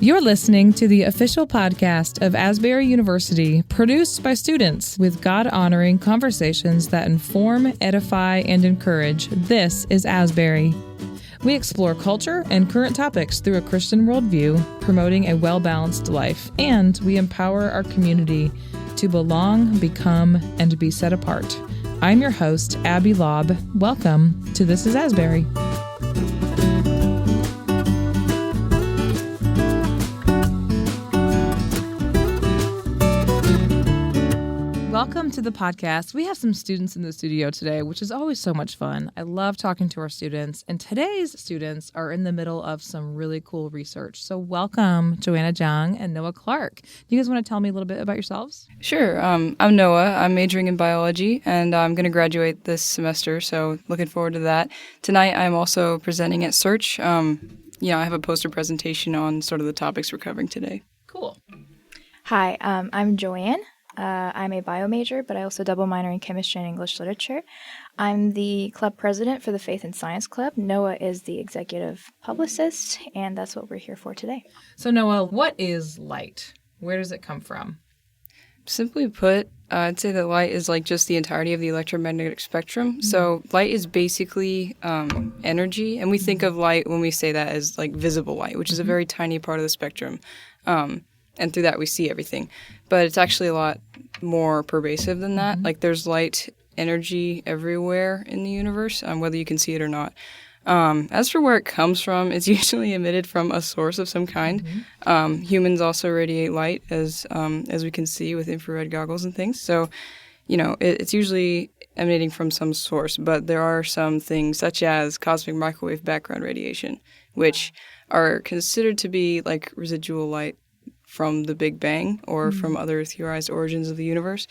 You're listening to the official podcast of Asbury University, produced by students with God-honoring conversations that inform, edify, and encourage. This is Asbury. We explore culture and current topics through a Christian worldview, promoting a well-balanced life, and we empower our community to belong, become, and be set apart. I'm your host, Abby Lobb. Welcome to This is Asbury. Welcome to the podcast. We have some students in the studio today, which is always so much fun. I love talking to our students, and today's students are in the middle of some really cool research. So welcome, Joanne Jung and Noah Clark. Do you guys want to tell me a little bit about yourselves? Sure. I'm Noah. I'm majoring in biology, and I'm going to graduate this semester, so looking forward to that. Tonight, I'm also presenting at Search. I have a poster presentation on sort of the topics we're covering today. Cool. Hi, I'm Joanne. I'm a bio major, but I also double minor in chemistry and English literature. I'm the club president for the Faith and Science Club. Noah is the executive publicist, and that's what we're here for today. So Noah, what is light? Where does it come from? Simply put, I'd say that light is like just the entirety of the electromagnetic spectrum. Mm-hmm. So light is basically energy, and we think of light when we say that as like visible light, which is a very tiny part of the spectrum. And through that we see everything. But it's actually a lot more pervasive than that. Mm-hmm. Like there's light energy everywhere in the universe, whether you can see it or not. As for where it comes from, it's usually emitted from a source of some kind. Mm-hmm. Humans also radiate light, as we can see with infrared goggles and things. So, it's usually emanating from some source. But there are some things, such as cosmic microwave background radiation, which are considered to be like residual light from the Big Bang or from other theorized origins of the universe,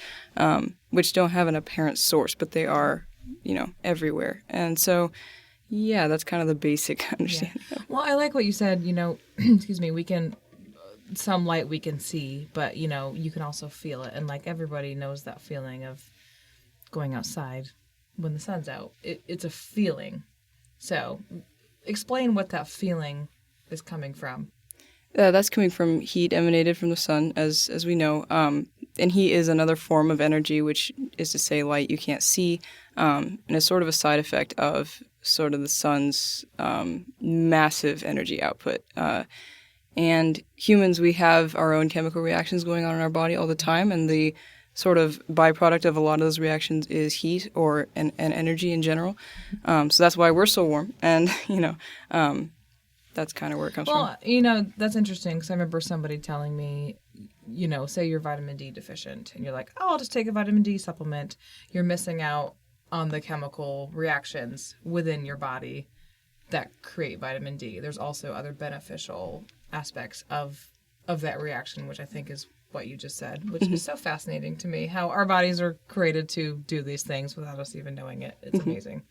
which don't have an apparent source, but they are, everywhere. And so, that's kind of the basic understanding. Yeah. Well, I like what you said, some light we can see, but, you can also feel it. And like everybody knows that feeling of going outside when the sun's out. It's a feeling. So explain what that feeling is coming from. That's coming from heat emanated from the sun, as we know. And heat is another form of energy, which is to say light you can't see, and it's sort of a side effect of sort of the sun's massive energy output. And humans, we have our own chemical reactions going on in our body all the time, and the sort of byproduct of a lot of those reactions is heat or an energy in general. So that's why we're so warm, and, that's kind of where it comes from. Well, that's interesting because I remember somebody telling me, say you're vitamin D deficient and you're like, oh, I'll just take a vitamin D supplement. You're missing out on the chemical reactions within your body that create vitamin D. There's also other beneficial aspects of that reaction, which I think is what you just said, which is so fascinating to me, how our bodies are created to do these things without us even knowing it. It's amazing.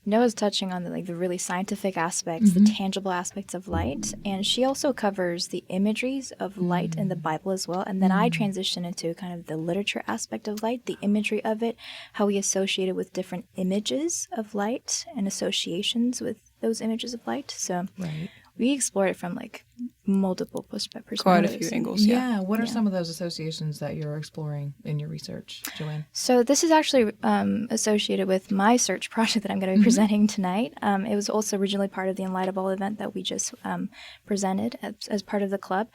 Noah's touching on the really scientific aspects, the tangible aspects of light, and she also covers the imageries of light in the Bible as well. And then I transition into kind of the literature aspect of light, the imagery of it, how we associate it with different images of light and associations with those images of light. So we explore it from multiple perspectives. Quite a few angles, yeah. What are some of those associations that you're exploring in your research, Joanne? So this is actually associated with my search project that I'm going to be presenting tonight. It was also originally part of the In Light of All event that we just presented as part of the club.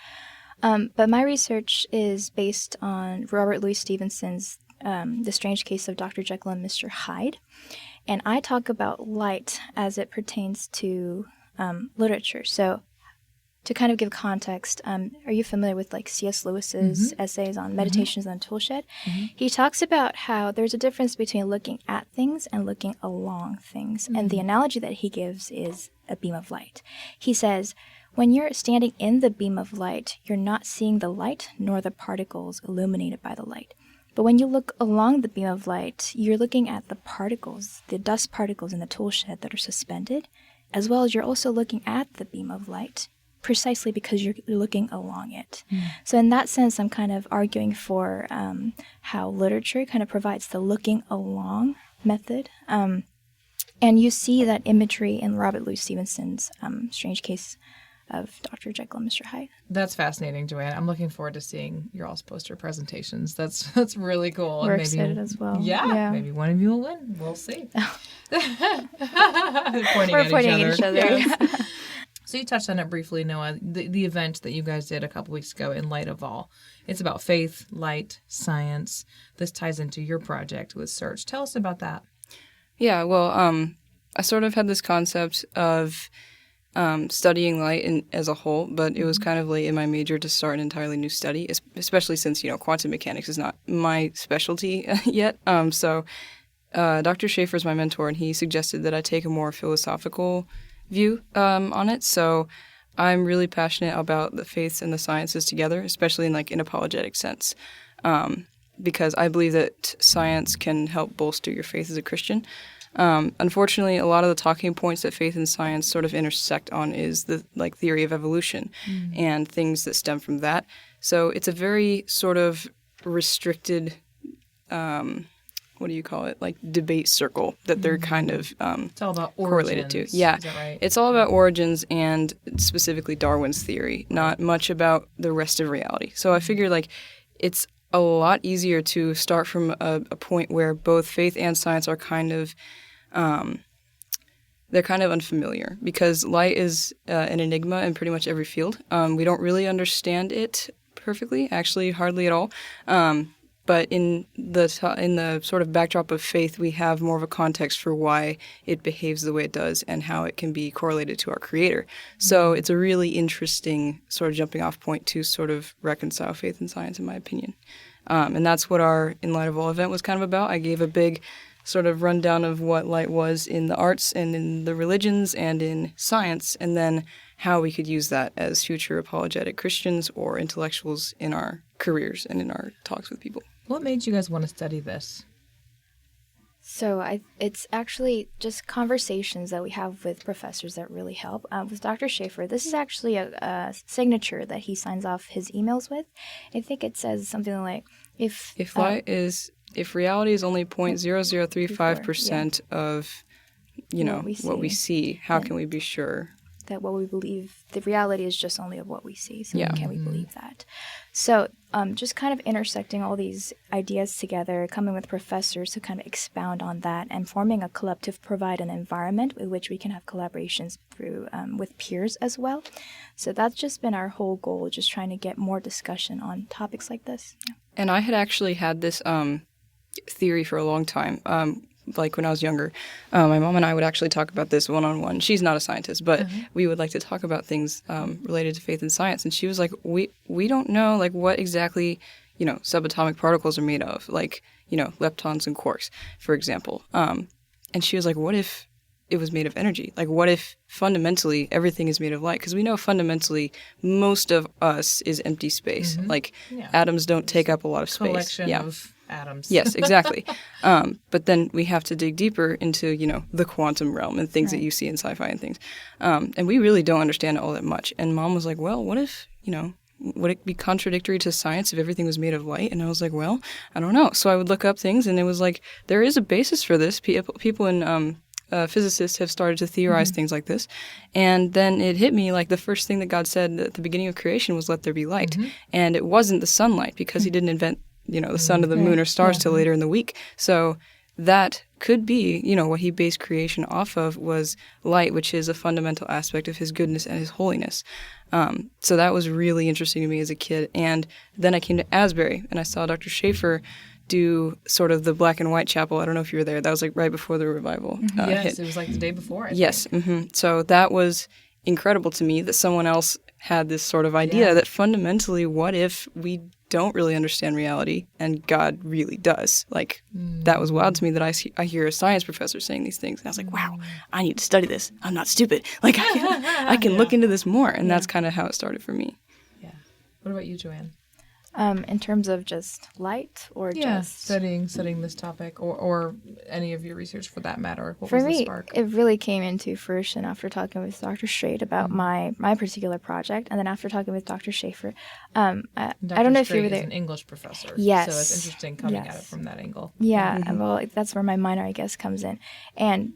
But my research is based on Robert Louis Stevenson's The Strange Case of Dr. Jekyll and Mr. Hyde. And I talk about light as it pertains to literature. So to kind of give context, are you familiar with C.S. Lewis's essays on Meditations on Toolshed? He talks about how there's a difference between looking at things and looking along things. And the analogy that he gives is a beam of light. He says, when you're standing in the beam of light, you're not seeing the light nor the particles illuminated by the light. But when you look along the beam of light, you're looking at the particles, the dust particles in the tool shed that are suspended, as well as you're also looking at the beam of light, precisely because you're looking along it. So in that sense, I'm kind of arguing for how literature kind of provides the looking along method. And you see that imagery in Robert Louis Stevenson's Strange Case of Dr. Jekyll and Mr. Hyde. That's fascinating, Joanne. I'm looking forward to seeing your all's poster presentations. That's really cool. We're and excited as well. Yeah, maybe one of you will win. We'll see. We're pointing at each other. Yes. So you touched on it briefly, Noah, the event that you guys did a couple weeks ago, In Light of All. It's about faith, light, science. This ties into your project with Search. Tell us about that. Yeah, well, I sort of had this concept of studying light as a whole, but it was kind of late in my major to start an entirely new study, especially since, quantum mechanics is not my specialty yet. So Dr. Schaefer is my mentor, and he suggested that I take a more philosophical view on it. So I'm really passionate about the faiths and the sciences together, especially in an apologetic sense, because I believe that science can help bolster your faith as a Christian. Unfortunately, a lot of the talking points that faith and science sort of intersect on is the theory of evolution and things that stem from that. So it's a very sort of restricted, what do you call it? Debate circle that they're kind of it's all about correlated origins. to. Yeah, is that right? It's all about origins and specifically Darwin's theory, not much about the rest of reality. So I figure it's a lot easier to start from a point where both faith and science are kind of they're kind of unfamiliar, because light is an enigma in pretty much every field. We don't really understand it perfectly, actually hardly at all. But in the sort of backdrop of faith, we have more of a context for why it behaves the way it does and how it can be correlated to our Creator. So it's a really interesting sort of jumping off point to sort of reconcile faith and science, in my opinion. And that's what our In Light of All event was kind of about. I gave a big sort of rundown of what light was in the arts and in the religions and in science, and then how we could use that as future apologetic Christians or intellectuals in our careers and in our talks with people. What made you guys want to study this? So it's actually just conversations that we have with professors that really help. With Dr. Schaefer, this is actually a signature that he signs off his emails with. I think it says something like, if reality is only 0.0035% of, what we see, how can we be sure that what we believe, the reality is just only of what we see. So can we believe that? So just kind of intersecting all these ideas together, coming with professors to kind of expound on that, and forming a club to provide an environment with which we can have collaborations through with peers as well. So that's just been our whole goal, just trying to get more discussion on topics like this. Yeah. And I had actually had this theory for a long time. When I was younger, my mom and I would actually talk about this one-on-one. She's not a scientist, but we would like to talk about things related to faith and science. And she was like, we don't know what exactly, subatomic particles are made of, leptons and quarks, for example. And she was like, what if it was made of energy? What if fundamentally everything is made of light? Because we know fundamentally most of us is empty space. Atoms don't take up a lot of space. Collection of atoms. Yes, exactly. But then we have to dig deeper into, the quantum realm and things that you see in sci-fi and things. And we really don't understand it all that much. And Mom was like, well, what if, would it be contradictory to science if everything was made of light? And I was like, well, I don't know. So I would look up things, and it was like, there is a basis for this. People in physicists have started to theorize things like this. And then it hit me the first thing that God said at the beginning of creation was, let there be light. And it wasn't the sunlight, because he didn't invent the sun or the moon or stars till later in the week. So that could be, what he based creation off of was light, which is a fundamental aspect of his goodness and his holiness. So that was really interesting to me as a kid. And then I came to Asbury, and I saw Dr. Schaefer do sort of the black and white chapel. I don't know if you were there. That was right before the revival yes, hit. It was the day before. Yes. So that was incredible to me that someone else had this sort of idea that fundamentally, what if we don't really understand reality and God really does? That was wild to me that I hear a science professor saying these things. And I was like, wow, I need to study this. I'm not stupid. I can look into this more. And that's kind of how it started for me. Yeah. What about you, Joanne? In terms of just light or just studying this topic or any of your research for that matter. What for was me, the spark? It really came into fruition after talking with Dr. Straight about my particular project, and then after talking with Dr. Schaefer. I don't know if you were there. Is an English professor. Yes. So it's interesting coming at it from that angle. Yeah. Well, that's where my minor, I guess, comes in. And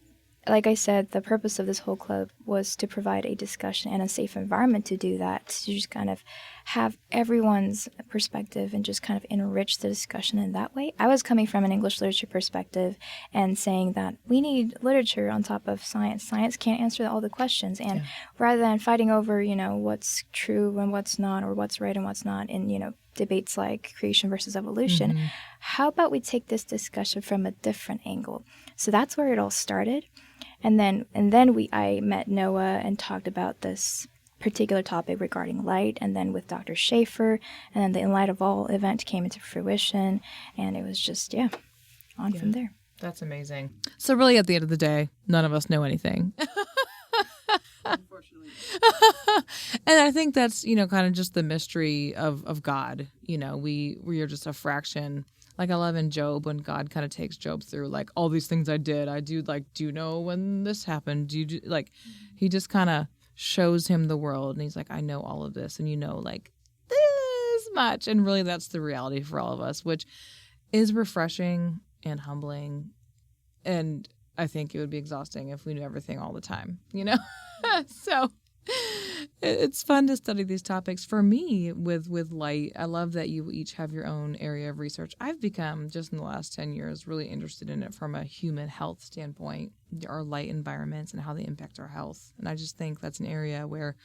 like I said, the purpose of this whole club was to provide a discussion and a safe environment to do that, to just kind of have everyone's perspective and just kind of enrich the discussion in that way. I was coming from an English literature perspective and saying that we need literature on top of science. Science can't answer all the questions. And rather than fighting over, what's true and what's not, or what's right and what's not in, debates like creation versus evolution, how about we take this discussion from a different angle? So that's where it all started. And then I met Noah and talked about this particular topic regarding light, and then with Dr. Schaefer, and then the In Light of All event came into fruition, and it was just, on from there. That's amazing. So really, at the end of the day, none of us know anything. Unfortunately. And I think that's, kind of just the mystery of God. We are just a fraction. Like I love in Job when God kind of takes Job through like all these things I did. I do like, do you know when this happened? Do you do like, he just kind of shows him the world and he's like, I know all of this, and like this much. And really that's the reality for all of us, which is refreshing and humbling. And I think it would be exhausting if we knew everything all the time, So it's fun to study these topics. For me, with light, I love that you each have your own area of research. I've become, just in the last 10 years, really interested in it from a human health standpoint, our light environments and how they impact our health. And I just think that's an area where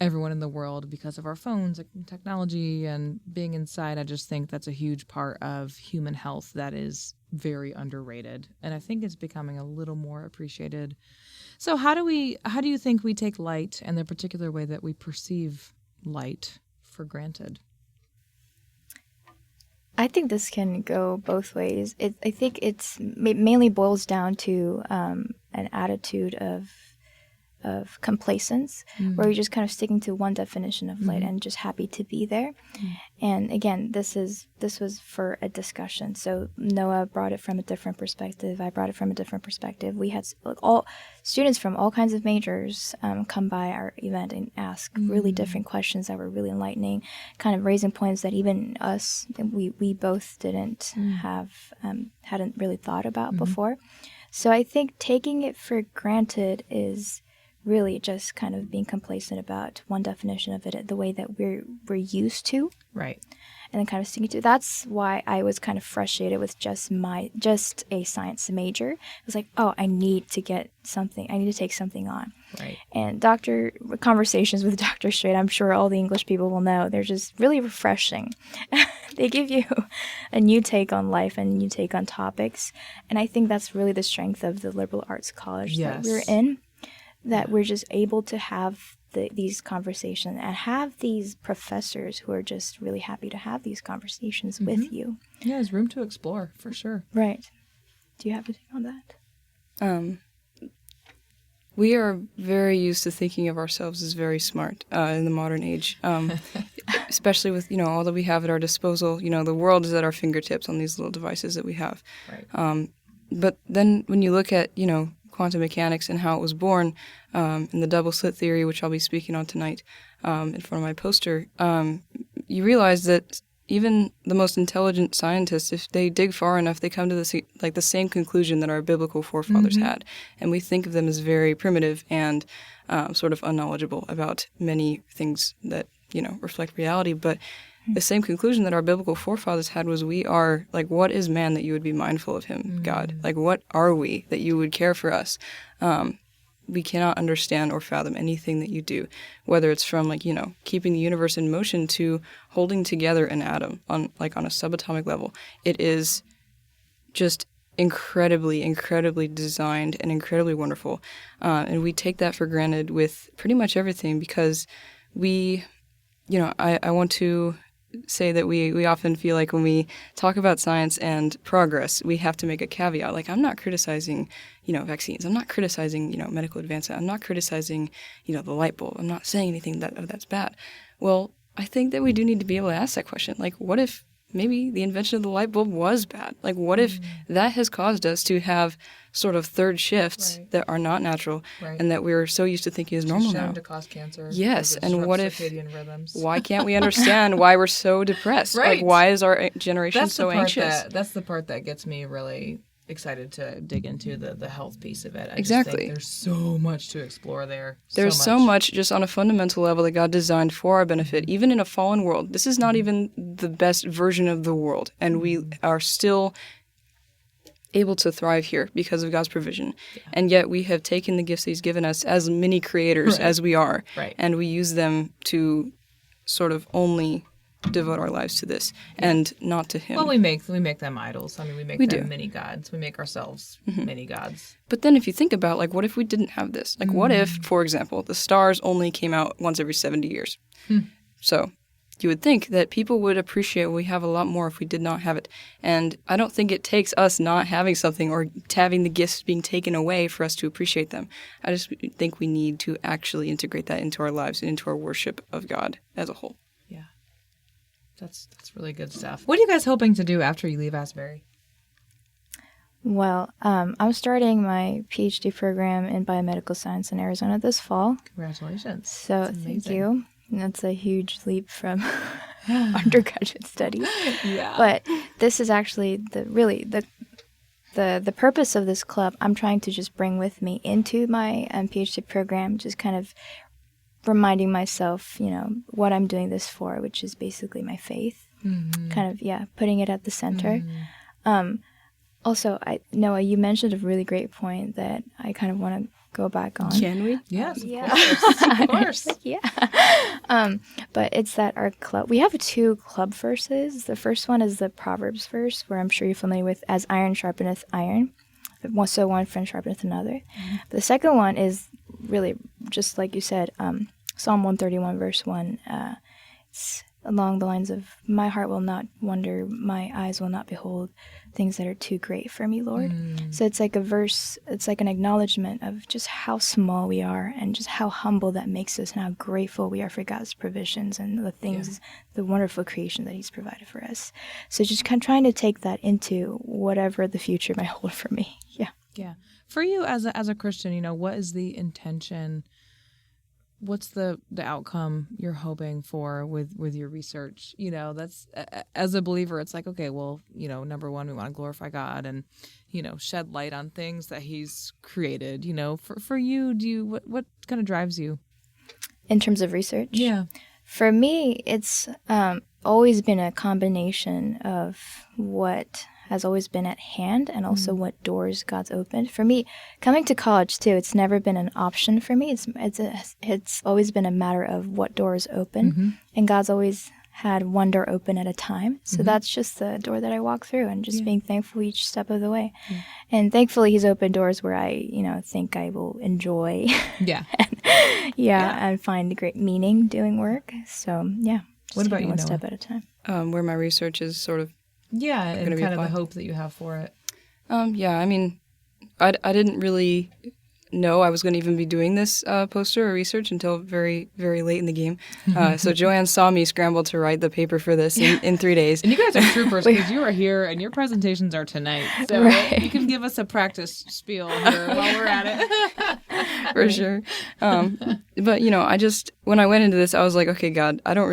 everyone in the world, because of our phones and technology and being inside, I just think that's a huge part of human health that is very underrated. And I think it's becoming a little more appreciated. So how do you think we take light and the particular way that we perceive light for granted? I think this can go both ways. I think it mainly boils down to an attitude of complacence, where you're just kind of sticking to one definition of light and just happy to be there. And again, this was for a discussion. So Noah brought it from a different perspective. I brought it from a different perspective. We had all students from all kinds of majors come by our event and ask really different questions that were really enlightening, kind of raising points that even us, we both didn't hadn't really thought about before. So I think taking it for granted is really just kind of being complacent about one definition of it, the way that we're used to. Right. And then kind of sticking to. That's why I was kind of frustrated with just a science major. It was like, oh, I need to get something. I need to take something on. Right. And conversations with Dr. Strait, I'm sure all the English people will know, they're just really refreshing. They give you a new take on life and a new take on topics. And I think that's really the strength of the liberal arts college that we're in. That we're just able to have these conversations and have these professors who are just really happy to have these conversations with you. Yeah, there's room to explore, for sure. Right. Do you have anything on that? We are very used to thinking of ourselves as very smart in the modern age, especially with, all that we have at our disposal. The world is at our fingertips on these little devices that we have. Right. But then when you look at, quantum mechanics and how it was born, in the double slit theory, which I'll be speaking on tonight in front of my poster, you realize that even the most intelligent scientists, if they dig far enough, they come to the same conclusion that our biblical forefathers had. And we think of them as very primitive and sort of unknowledgeable about many things that, reflect reality. But the same conclusion that our biblical forefathers had was, we are, what is man that you would be mindful of him, God? What are we that you would care for us? We cannot understand or fathom anything that you do, whether it's from, keeping the universe in motion to holding together an atom on a subatomic level. It is just incredibly, incredibly designed and incredibly wonderful. And we take that for granted with pretty much everything because I want to say that we often feel like when we talk about science and progress, we have to make a caveat. I'm not criticizing, vaccines. I'm not criticizing, medical advancement. I'm not criticizing, the light bulb. I'm not saying anything that's bad. Well, I think that we do need to be able to ask that question. What if maybe the invention of the light bulb was bad? What if that has caused us to have sort of third shifts that are not natural and that we're so used to thinking is normal now? To cause cancer. Yes, and what if, rhythms. Why can't we understand why we're so depressed? Right. Why is our generation so anxious? That's the part that gets me really excited to dig into the health piece of it. I Exactly. just think there's so much to explore there. There's so much just on a fundamental level that God designed for our benefit, even in a fallen world. This is not even the best version of the world, and we are still able to thrive here because of God's provision. Yeah. And yet we have taken the gifts that He's given us as mini creators as we are, and we use them to sort of only devote our lives to this and not to Him. Well, we make them idols. I mean, we make them mini gods. We make ourselves mini gods. But then if you think about, like, what if we didn't have this? Like, what if, for example, the stars only came out once every 70 years? So you would think that people would appreciate what we have a lot more if we did not have it. And I don't think it takes us not having something or having the gifts being taken away for us to appreciate them. I just think we need to actually integrate that into our lives and into our worship of God as a whole. Yeah. That's really good stuff. What are you guys hoping to do after you leave Asbury? Well, I'm starting my PhD program in biomedical science in Arizona this fall. Congratulations. So thank you. That's a huge leap from undergraduate studies. Yeah. But this is actually the purpose of this club. I'm trying to just bring with me into my PhD program, just kind of reminding myself, what I'm doing this for, which is basically my faith. Kind of, putting it at the center. Also, Noah, you mentioned a really great point that I kind of want to go back on. Can we? Yes, of course. But it's that our club, we have 2 club verses. The first one is the Proverbs verse, where I'm sure you're familiar with, as iron sharpeneth iron, so one friend sharpeneth another. But the second one is really, just like you said, Psalm 131 verse 1. It's along the lines of, my heart will not wonder, my eyes will not behold things that are too great for me, Lord. So it's like a verse, it's like an acknowledgement of just how small we are and just how humble that makes us and how grateful we are for God's provisions and the things, the wonderful creation that He's provided for us. So just kind of trying to take that into whatever the future might hold for me. Yeah. For you as a Christian, what is the intention? What's the outcome you're hoping for with your research? That's as a believer, it's like, okay, well, number one, we want to glorify God and, shed light on things that He's created. For you, what kind of drives you in terms of research? Yeah, for me, it's always been a combination of what has always been at hand and also what doors God's opened. For me, coming to college too, it's never been an option for me. It's always been a matter of what doors open, and God's always had one door open at a time. So that's just the door that I walk through, and just being thankful each step of the way. And thankfully, He's opened doors where I, think I will enjoy. And find great meaning doing work. So what about you, one Noah? step at a time. Where my research is sort of and kind of the hope that you have for it. I mean, I didn't really know I was going to even be doing this poster or research until very, very late in the game. So Joanne saw me scramble to write the paper for this in 3 days. And you guys are troopers because you are here and your presentations are tonight. So you can give us a practice spiel here while we're at it. For sure. But, when I went into this, I was like, okay, God, I don't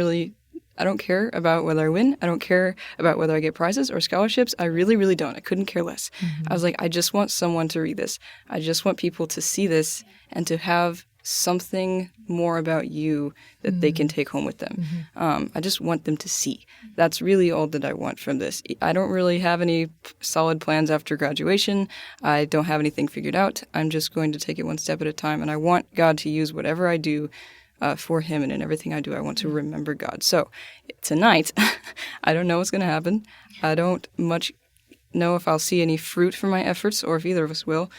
care about whether I win. I don't care about whether I get prizes or scholarships. I really, really don't. I couldn't care less. I was like, I just want someone to read this. I just want people to see this and to have something more about you that they can take home with them. I just want them to see. That's really all that I want from this. I don't really have any solid plans after graduation. I don't have anything figured out. I'm just going to take it one step at a time, and I want God to use whatever I do for Him, and in everything I do, I want to remember God. So tonight, I don't know what's going to happen. I don't much know if I'll see any fruit from my efforts or if either of us will.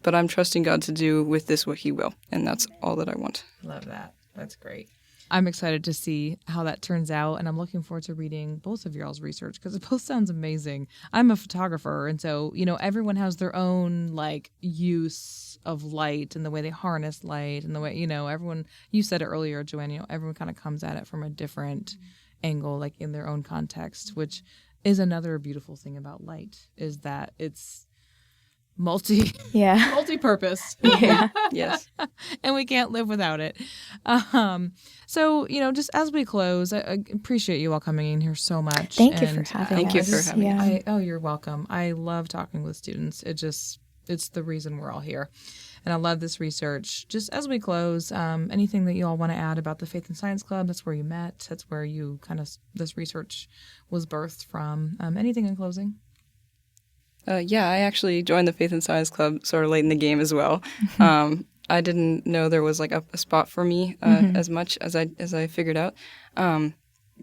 But I'm trusting God to do with this what He will, and that's all that I want. Love that. That's great. I'm excited to see how that turns out, and I'm looking forward to reading both of y'all's research because it both sounds amazing. I'm a photographer, and so, everyone has their own, use of light and the way they harness light and the way, everyone, you said it earlier, Joanne, everyone kind of comes at it from a different angle, in their own context, which is another beautiful thing about light, is that it's multi-purpose. Yeah. Yes. And we can't live without it. So, just as we close, I appreciate you all coming in here so much. Thank you for having Thank us. you for having us. Oh, you're welcome. I love talking with students. It's the reason we're all here. And I love this research. Just as we close, anything that you all want to add about the Faith and Science Club? That's where you met. That's where you this research was birthed from. Anything in closing? Yeah, I actually joined the Faith and Science Club sort of late in the game as well. I didn't know there was like a spot for me as much as I figured out.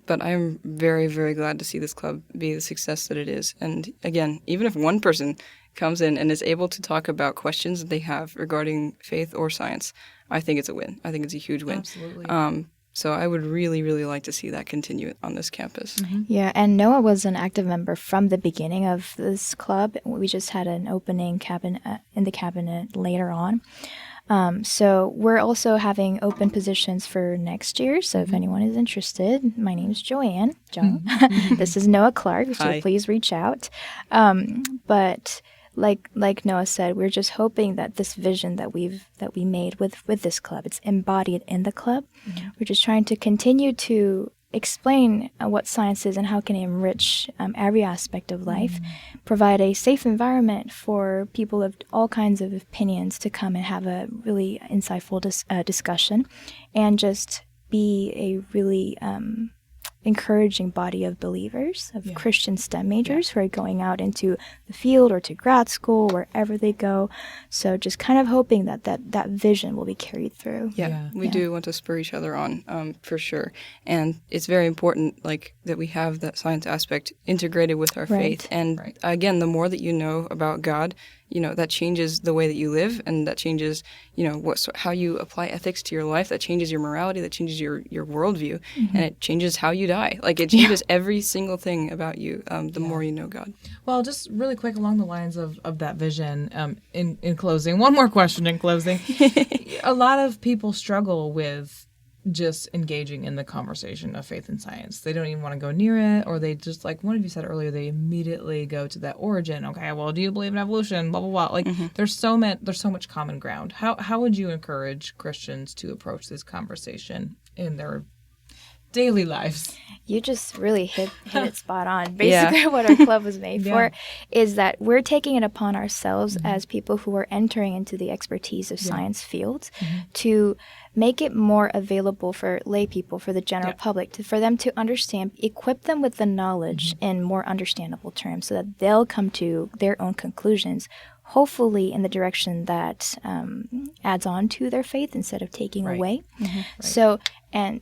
But I'm very, very glad to see this club be the success that it is. And again, even if one person comes in and is able to talk about questions that they have regarding faith or science, I think it's a win. I think it's a huge win. Absolutely. So I would really, really like to see that continue on this campus. Mm-hmm. Yeah, and Noah was an active member from the beginning of this club. We just had an opening in the cabinet later on. So we're also having open positions for next year. So if anyone is interested, my name is Joanne Jung. This is Noah Clark, so Hi. please reach out. But like Noah said, we're just hoping that this vision that we made with this club, it's embodied in the club. We're just trying to continue to explain what science is and how it can enrich every aspect of life, provide a safe environment for people of all kinds of opinions to come and have a really insightful discussion, and just be a really encouraging body of believers, of Christian STEM majors who are going out into the field or to grad school, wherever they go. So just kind of hoping that vision will be carried through. We do want to spur each other on, for sure. And it's very important, that we have that science aspect integrated with our faith. And again, the more that you know about God, that changes the way that you live, and that changes, how you apply ethics to your life. That changes your morality. That changes your worldview, and it changes how you die. It changes every single thing about you. The more you know God. Well, just really quick along the lines of that vision. In closing, one more question. In closing, a lot of people struggle with just engaging in the conversation of faith and science. They don't even want to go near it, or they just, like one of you said earlier, they immediately go to that origin. Okay, well, do you believe in evolution? Blah blah blah. There's so much common ground. How would you encourage Christians to approach this conversation in their daily lives? You just really hit it spot on. Basically, what our club was made for is that we're taking it upon ourselves as people who are entering into the expertise of science fields to make it more available for lay people, for the general public, for them to understand, equip them with the knowledge in more understandable terms so that they'll come to their own conclusions, hopefully in the direction that adds on to their faith instead of taking away. So, and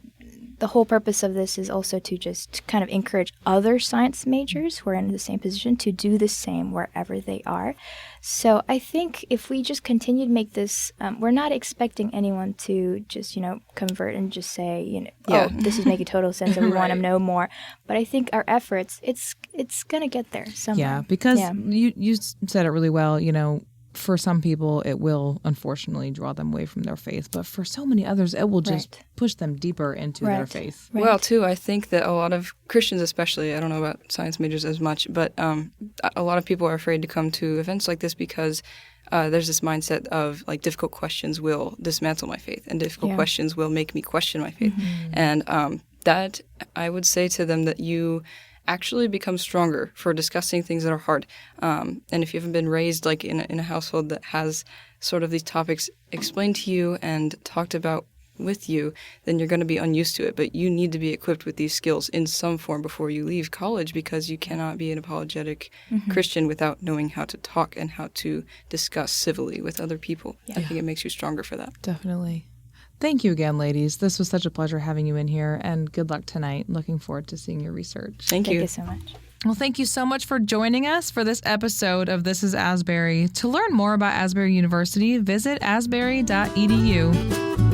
the whole purpose of this is also to just kind of encourage other science majors who are in the same position to do the same wherever they are. So I think if we just continue to make this, we're not expecting anyone to just, convert and just say, oh, this is making total sense and we want to know more. But I think our efforts, it's going to get there somewhere. Yeah, because you said it really well, for some people, it will unfortunately draw them away from their faith. But for so many others, it will just push them deeper into their faith. Well, too, I think that a lot of Christians especially, I don't know about science majors as much, but a lot of people are afraid to come to events like this because there's this mindset of, difficult questions will dismantle my faith, and difficult questions will make me question my faith. And that, I would say to them that you actually become stronger for discussing things that are hard. And if you haven't been raised in a household that has sort of these topics explained to you and talked about with you, then you're going to be unused to it. But you need to be equipped with these skills in some form before you leave college, because you cannot be an apologetic Christian without knowing how to talk and how to discuss civilly with other people. I think it makes you stronger for that. Definitely. Thank you again, ladies. This was such a pleasure having you in here, and good luck tonight. Looking forward to seeing your research. Thank you. Thank you so much. Well, thank you so much for joining us for this episode of This is Asbury. To learn more about Asbury University, visit asbury.edu.